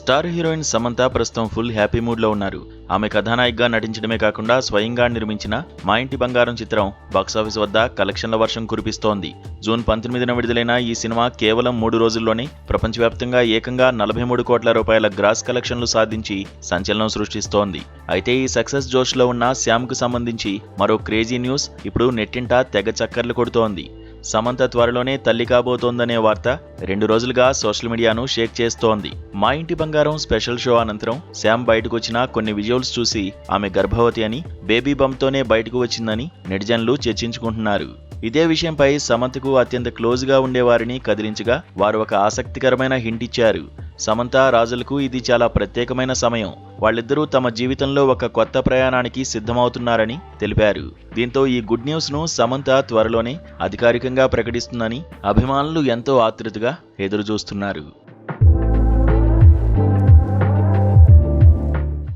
Star heroine Samantha ప్రస్తుతం full happy mood లో ఉన్నారు. ఆమె కథానాయికగా నటించడమే కాకుండా స్వయంగా నిర్మించిన మా ఇంటి బంగారం చిత్రం బాక్సాఫీస్ వద్ద కలెక్షన్ల వర్షం కురిపిస్తోంది. జూన్ 19న విడుదలైన ఈ సినిమా కేవలం 3 రోజుల్లోనే ప్రపంచవ్యాప్తంగా ఏకంగా 43 కోట్ల రూపాయల గ్రాస్ కలెక్షన్లు సాధించి సంచలనం సృష్టిస్తోంది. అయితే ఈ సక్సెస్ జోష్ లో ఉన్న శ్యామ్ కు సంబంధించి మరో క్రేజీ న్యూస్ ఇప్పుడు నెట్టింట తెగ చక్కర్లు కొడుతోంది. సమంత త్వరలోనే తల్లి కాబోతోందనే వార్త 2 రోజులుగా సోషల్ మీడియాను షేక్ చేస్తోంది. మా ఇంటి బంగారం స్పెషల్ షో అనంతరం శ్యామ్ బయటకు వచ్చిన కొన్ని విజువల్స్ చూసి ఆమె గర్భవతి అని, బేబీ బంప్తోనే బయటకు వచ్చిందని నెటిజన్లు చర్చించుకుంటున్నారు. ఇదే విషయంపై సమంతకు అత్యంత క్లోజ్ గా ఉండేవారిని కదిలించగా వారు ఒక ఆసక్తికరమైన హింట్ ఇచ్చారు. సమంత, రాజులకు ఇది చాలా ప్రత్యేకమైన సమయం. వాళ్ళిద్దరూ తమ జీవితంలో ఒక కొత్త ప్రయాణానికి సిద్ధమవుతున్నారని తెలిపారు. దీంతో ఈ గుడ్ న్యూస్ ను సమంత త్వరలోనే అధికారికంగా ప్రకటిస్తుందని అభిమానులు ఎంతో ఆతృతగా ఎదురుచూస్తున్నారు.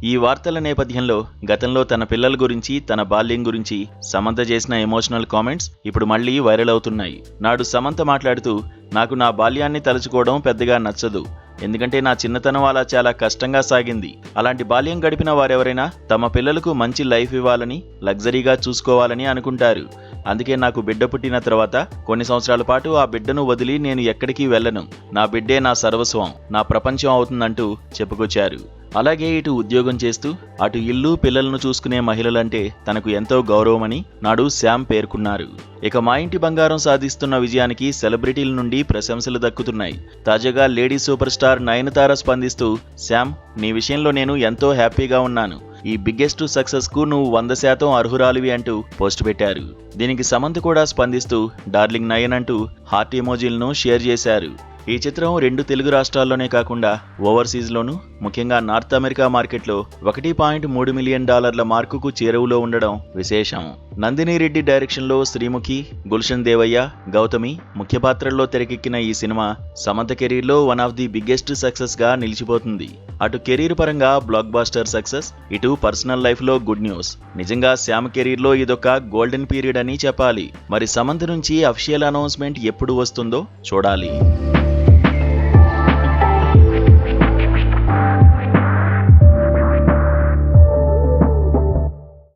ఈ వార్తల నేపథ్యంలో గతంలో తన పిల్లల గురించి, తన బాల్యం గురించి సమంత చేసిన ఎమోషనల్ కామెంట్స్ ఇప్పుడు మళ్లీ వైరల్ అవుతున్నాయి. నాడు సమంత మాట్లాడుతూ, నాకు నా బాల్యాన్ని తలుచుకోవడం పెద్దగా నచ్చదు. ఎందుకంటే నా చిన్నతనం అలా చాలా కష్టంగా సాగింది. అలాంటి బాల్యం గడిపిన వారెవరైనా తమ పిల్లలకు మంచి లైఫ్ ఇవ్వాలని, లగ్జరీగా చూసుకోవాలని అనుకుంటారు. అందుకే నాకు బిడ్డ పుట్టిన తర్వాత కొన్ని సంవత్సరాల పాటు ఆ బిడ్డను వదిలి నేను ఎక్కడికి వెళ్ళను. నా బిడ్డే నా సర్వస్వం, నా ప్రపంచం అవుతుందంటూ చెప్పుకొచ్చారు. అలాగే ఇటు ఉద్యోగం చేస్తూ అటు ఇల్లు, పిల్లలను చూసుకునే మహిళలంటే తనకు ఎంతో గౌరవమని నాడు శ్యామ్ పేర్కొన్నారు. ఇక మా ఇంటి బంగారం సాధిస్తున్న విజయానికి సెలబ్రిటీల నుండి ప్రశంసలు దక్కుతున్నాయి. తాజాగా లేడీ సూపర్ స్టార్ నయనతార స్పందిస్తూ, శ్యామ్, నీ విషయంలో నేను ఎంతో హ్యాపీగా ఉన్నాను. ఈ బిగ్గెస్ట్ సక్సెస్ కు నువ్వు 100% అర్హురాలివి అంటూ పోస్ట్ పెట్టారు. దీనికి సమంత కూడా స్పందిస్తూ డార్లింగ్ నయన్ అంటూ హార్ట్ ఎమోజీలను షేర్ చేశారు. ఈ చిత్రం 2 తెలుగు రాష్ట్రాల్లోనే కాకుండా ఓవర్సీస్ లోనూ, ముఖ్యంగా నార్త్ అమెరికా మార్కెట్లో $1.3 మిలియన్ మార్కుకు చేరువలో ఉండడం విశేషం. నందిని రెడ్డి డైరెక్షన్ లో శ్రీముఖి, గుల్షన్ దేవయ్య, గౌతమి ముఖ్య పాత్రల్లో తెరకెక్కిన ఈ సినిమా సమంత కెరీర్ లో one of the biggest success గా నిలిచిపోతుంది. అటు కెరీర్ పరంగా బ్లాక్ బాస్టర్ సక్సెస్, ఇటు పర్సనల్ లైఫ్ లో గుడ్ న్యూస్. నిజంగా శ్యామ్ కెరీర్ లో ఇదొక గోల్డెన్ పీరియడ్ అని చెప్పాలి. మరి సమంత నుంచి అఫీషియల్ అనౌన్స్మెంట్ ఎప్పుడు వస్తుందో చూడాలి.